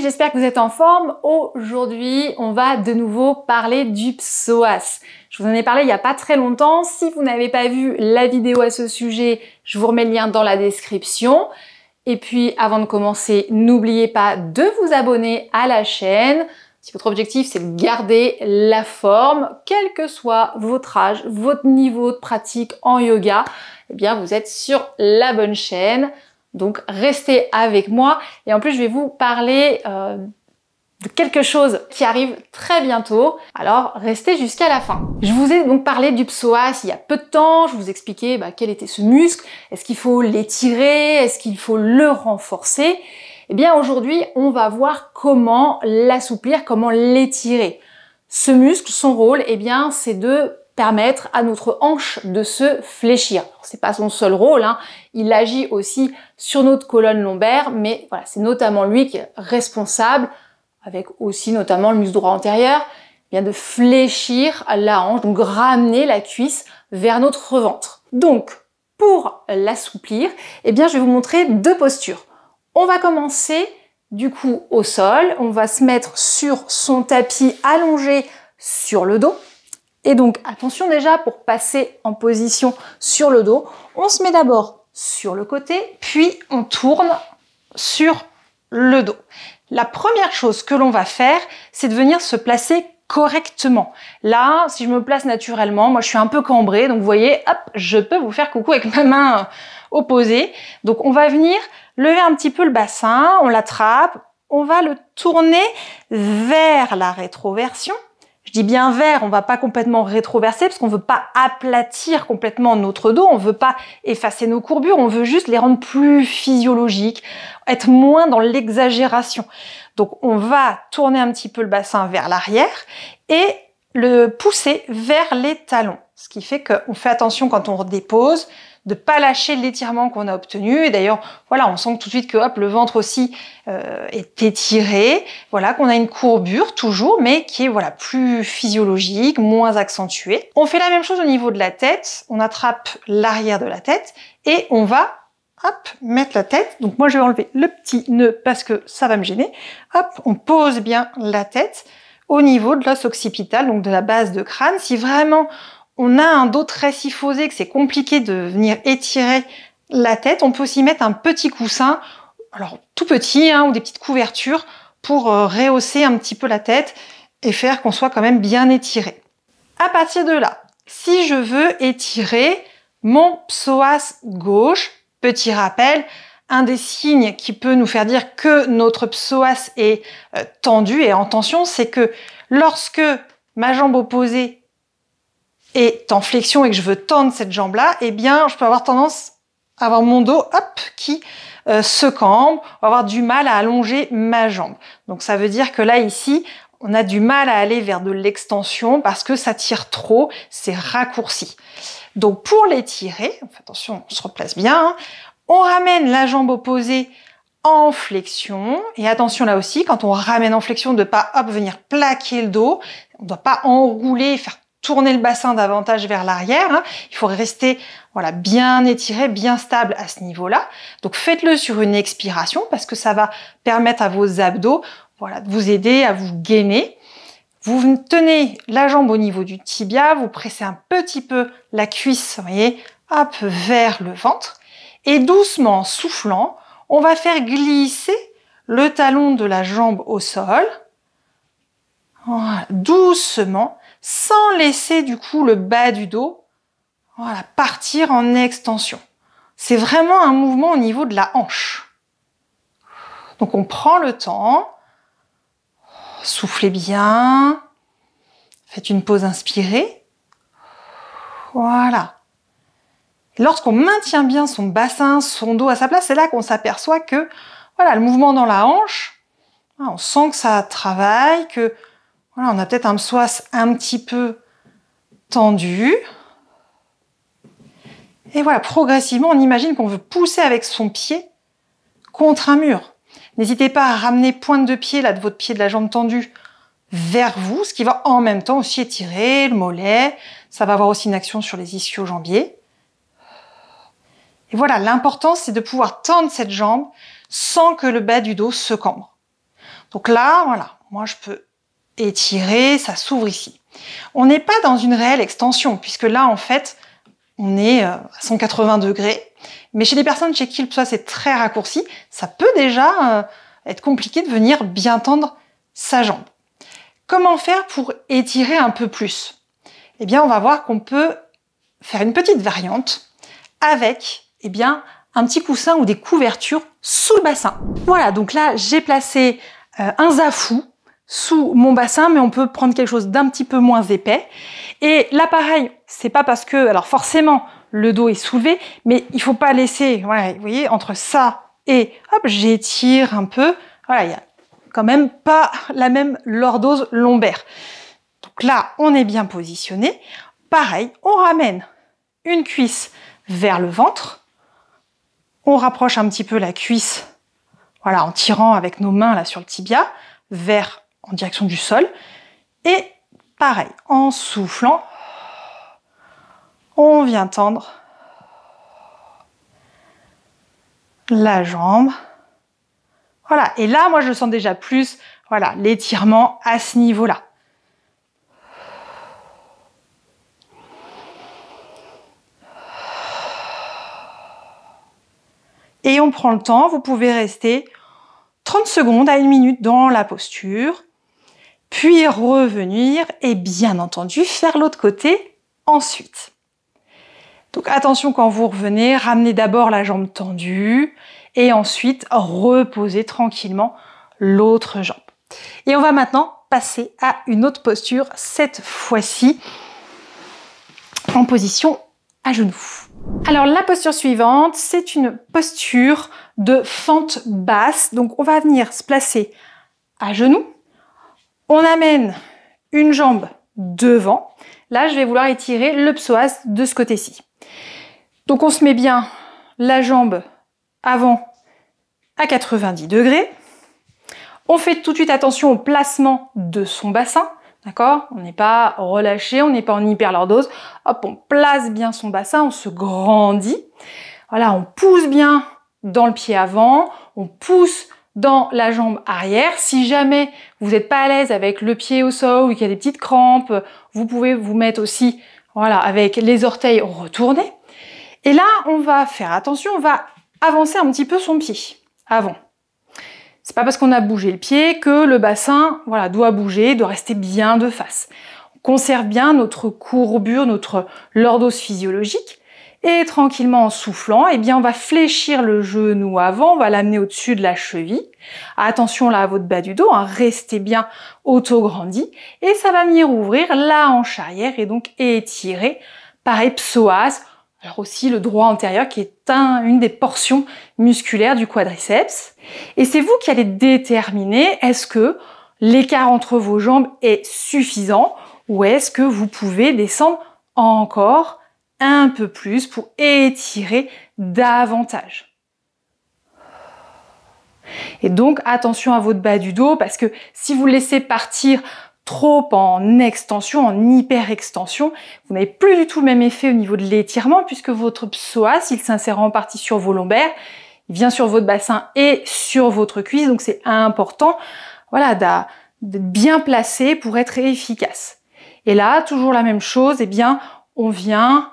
j'espère que vous êtes en forme. Aujourd'hui, on va de nouveau parler du psoas. Je vous en ai parlé il n'y a pas très longtemps. Si vous n'avez pas vu la vidéo à ce sujet, je vous remets le lien dans la description. Et puis, avant de commencer, n'oubliez pas de vous abonner à la chaîne. Si votre objectif, c'est de garder la forme, quel que soit votre âge, votre niveau de pratique en yoga, eh bien, vous êtes sur la bonne chaîne. Donc, restez avec moi. Et en plus, je vais vous parler de quelque chose qui arrive très bientôt. Alors, restez jusqu'à la fin. Je vous ai donc parlé du psoas il y a peu de temps. Je vous expliquais quel était ce muscle. Est-ce qu'il faut l'étirer? Est-ce qu'il faut le renforcer? Eh bien, aujourd'hui, on va voir comment l'assouplir, comment l'étirer. Ce muscle, son rôle, eh bien, c'est de permettre à notre hanche de se fléchir. C'est pas son seul rôle, hein. Il agit aussi sur notre colonne lombaire, mais voilà, c'est notamment lui qui est responsable, avec aussi notamment le muscle droit antérieur, eh bien de fléchir la hanche, donc ramener la cuisse vers notre ventre. Donc, pour l'assouplir, eh bien, je vais vous montrer deux postures. On va commencer du coup au sol, on va se mettre sur son tapis allongé sur le dos. Et donc, attention déjà, pour passer en position sur le dos, on se met d'abord sur le côté, puis on tourne sur le dos. La première chose que l'on va faire, c'est de venir se placer correctement. Là, si je me place naturellement, moi je suis un peu cambrée, donc vous voyez, hop, je peux vous faire coucou avec ma main opposée. Donc on va venir lever un petit peu le bassin, on l'attrape, on va le tourner vers la rétroversion. Je dis bien vers, on va pas complètement rétroverser parce qu'on veut pas aplatir complètement notre dos, on veut pas effacer nos courbures, on veut juste les rendre plus physiologiques, être moins dans l'exagération. Donc on va tourner un petit peu le bassin vers l'arrière et le pousser vers les talons. Ce qui fait qu'on fait attention quand on redépose, de pas lâcher l'étirement qu'on a obtenu. Et d'ailleurs, voilà, on sent tout de suite que hop, le ventre aussi est étiré. Voilà, qu'on a une courbure toujours, mais qui est voilà plus physiologique, moins accentuée. On fait la même chose au niveau de la tête. On attrape l'arrière de la tête et on va hop, mettre la tête. Donc moi, je vais enlever le petit nœud parce que ça va me gêner. Hop, on pose bien la tête au niveau de l'os occipital, donc de la base de crâne. Si vraiment on a un dos très kyphosé, que c'est compliqué de venir étirer la tête, on peut aussi mettre un petit coussin, alors tout petit, hein, ou des petites couvertures pour rehausser un petit peu la tête et faire qu'on soit quand même bien étiré. À partir de là, si je veux étirer mon psoas gauche, petit rappel, un des signes qui peut nous faire dire que notre psoas est tendu et en tension, c'est que lorsque ma jambe opposée est en flexion et que je veux tendre cette jambe-là, eh bien, je peux avoir tendance à avoir mon dos, hop, qui se cambre, avoir du mal à allonger ma jambe. Donc, ça veut dire que là, ici, on a du mal à aller vers de l'extension parce que ça tire trop, c'est raccourci. Donc, pour l'étirer, attention, on se replace bien, hein, on ramène la jambe opposée en flexion. Et attention là aussi, quand on ramène en flexion, de pas, hop, venir plaquer le dos. On ne doit pas enrouler et faire tourner le bassin davantage vers l'arrière. Hein. Il faut rester voilà, bien étiré, bien stable à ce niveau-là. Donc faites-le sur une expiration parce que ça va permettre à vos abdos voilà, de vous aider à vous gainer. Vous tenez la jambe au niveau du tibia, vous pressez un petit peu la cuisse, vous voyez, hop, vers le ventre. Et doucement, en soufflant, on va faire glisser le talon de la jambe au sol. Voilà, doucement, sans laisser du coup le bas du dos voilà, partir en extension. C'est vraiment un mouvement au niveau de la hanche. Donc on prend le temps, soufflez bien, faites une pause inspirée. Voilà. Lorsqu'on maintient bien son bassin, son dos à sa place, c'est là qu'on s'aperçoit que voilà, le mouvement dans la hanche, on sent que ça travaille, que voilà, on a peut-être un psoas un petit peu tendu. Et voilà, progressivement, on imagine qu'on veut pousser avec son pied contre un mur. N'hésitez pas à ramener pointe de pied là, de votre pied de la jambe tendue vers vous, ce qui va en même temps aussi étirer le mollet. Ça va avoir aussi une action sur les ischio-jambiers. Et voilà, l'important, c'est de pouvoir tendre cette jambe sans que le bas du dos se cambre. Donc là, voilà, moi je peux étirer, ça s'ouvre ici. On n'est pas dans une réelle extension, puisque là, en fait, on est à 180 degrés. Mais chez les personnes chez qui le psoas est très raccourci, ça peut déjà être compliqué de venir bien tendre sa jambe. Comment faire pour étirer un peu plus? Eh bien, on va voir qu'on peut faire une petite variante avec, eh bien, un petit coussin ou des couvertures sous le bassin. Voilà, donc là, j'ai placé un zafou sous mon bassin, mais on peut prendre quelque chose d'un petit peu moins épais. Et là, pareil, c'est pas parce que, alors forcément, le dos est soulevé, mais il faut pas laisser, voilà, vous voyez, entre ça et, hop, j'étire un peu. Voilà, il y a quand même pas la même lordose lombaire. Donc là, on est bien positionné. Pareil, on ramène une cuisse vers le ventre. On rapproche un petit peu la cuisse, voilà, en tirant avec nos mains là sur le tibia, en direction du sol. Et pareil, en soufflant, on vient tendre la jambe. Voilà, et là, moi, je sens déjà plus, voilà, l'étirement à ce niveau-là. Et on prend le temps, vous pouvez rester 30 secondes à 1 minute dans la posture, puis revenir et bien entendu faire l'autre côté ensuite. Donc attention quand vous revenez, ramenez d'abord la jambe tendue et ensuite reposez tranquillement l'autre jambe. Et on va maintenant passer à une autre posture, cette fois-ci en position à genoux. Alors la posture suivante, c'est une posture de fente basse. Donc on va venir se placer à genoux. On amène une jambe devant. Là, je vais vouloir étirer le psoas de ce côté-ci. Donc on se met bien la jambe avant à 90 degrés. On fait tout de suite attention au placement de son bassin. D'accord? On n'est pas relâché, on n'est pas en hyperlordose. Hop, on place bien son bassin, on se grandit. Voilà, on pousse bien dans le pied avant, on pousse dans la jambe arrière. Si jamais vous n'êtes pas à l'aise avec le pied au sol ou qu'il y a des petites crampes, vous pouvez vous mettre aussi, voilà, avec les orteils retournés. Et là, on va faire attention, on va avancer un petit peu son pied avant. C'est pas parce qu'on a bougé le pied que le bassin, voilà, doit bouger, doit rester bien de face. On conserve bien notre courbure, notre lordose physiologique. Et tranquillement en soufflant, eh bien on va fléchir le genou avant, on va l'amener au-dessus de la cheville. Attention là à votre bas du dos, hein, restez bien auto-grandi. Et ça va venir ouvrir la hanche arrière et donc étirer, pareil, psoas. Alors aussi le droit antérieur qui est une des portions musculaires du quadriceps. Et c'est vous qui allez déterminer est-ce que l'écart entre vos jambes est suffisant ou est-ce que vous pouvez descendre encore un peu plus pour étirer davantage. Et donc attention à votre bas du dos parce que si vous laissez partir trop en extension, en hyper-extension, vous n'avez plus du tout le même effet au niveau de l'étirement puisque votre psoas, il s'insère en partie sur vos lombaires, il vient sur votre bassin et sur votre cuisse, donc c'est important, voilà, d'être bien placé pour être efficace. Et là, toujours la même chose, eh bien, on vient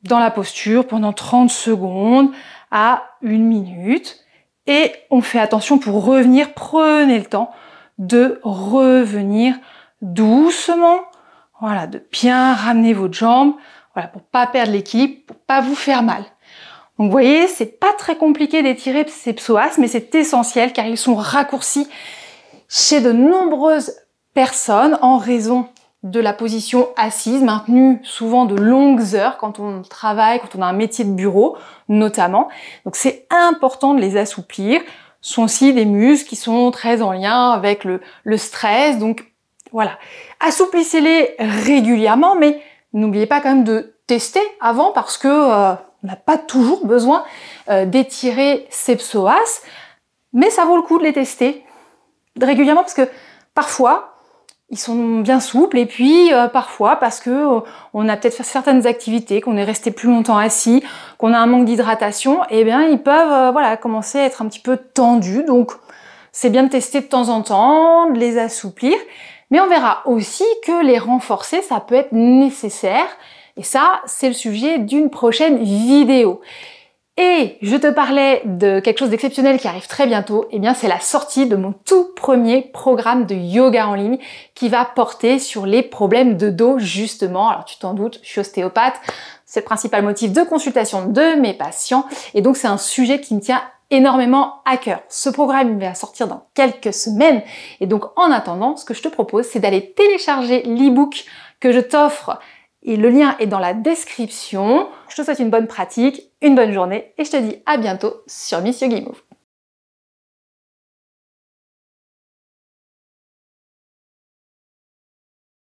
dans la posture pendant 30 secondes à 1 minute et on fait attention pour revenir, prenez le temps de revenir doucement, voilà, de bien ramener votre jambe, voilà, pour pas perdre l'équilibre, pour pas vous faire mal. Donc vous voyez, c'est pas très compliqué d'étirer ces psoas, mais c'est essentiel car ils sont raccourcis chez de nombreuses personnes en raison de la position assise, maintenue souvent de longues heures quand on travaille, quand on a un métier de bureau notamment. Donc c'est important de les assouplir. Ce sont aussi des muscles qui sont très en lien avec le stress, donc voilà, assouplissez-les régulièrement, mais n'oubliez pas quand même de tester avant parce que on n'a pas toujours besoin d'étirer ses psoas, mais ça vaut le coup de les tester régulièrement parce que parfois ils sont bien souples et puis parfois parce que on a peut-être fait certaines activités, qu'on est resté plus longtemps assis, qu'on a un manque d'hydratation, et bien ils peuvent voilà, commencer à être un petit peu tendus, donc c'est bien de tester de temps en temps, de les assouplir, mais on verra aussi que les renforcer, ça peut être nécessaire. Et ça, c'est le sujet d'une prochaine vidéo. Et je te parlais de quelque chose d'exceptionnel qui arrive très bientôt, eh bien c'est la sortie de mon tout premier programme de yoga en ligne qui va porter sur les problèmes de dos justement. Alors tu t'en doutes, je suis ostéopathe, c'est le principal motif de consultation de mes patients et donc c'est un sujet qui me tient énormément à cœur. Ce programme va sortir dans quelques semaines et donc en attendant, ce que je te propose, c'est d'aller télécharger l'e-book que je t'offre et le lien est dans la description. Je te souhaite une bonne pratique, une bonne journée et je te dis à bientôt sur Miss Yogi Move.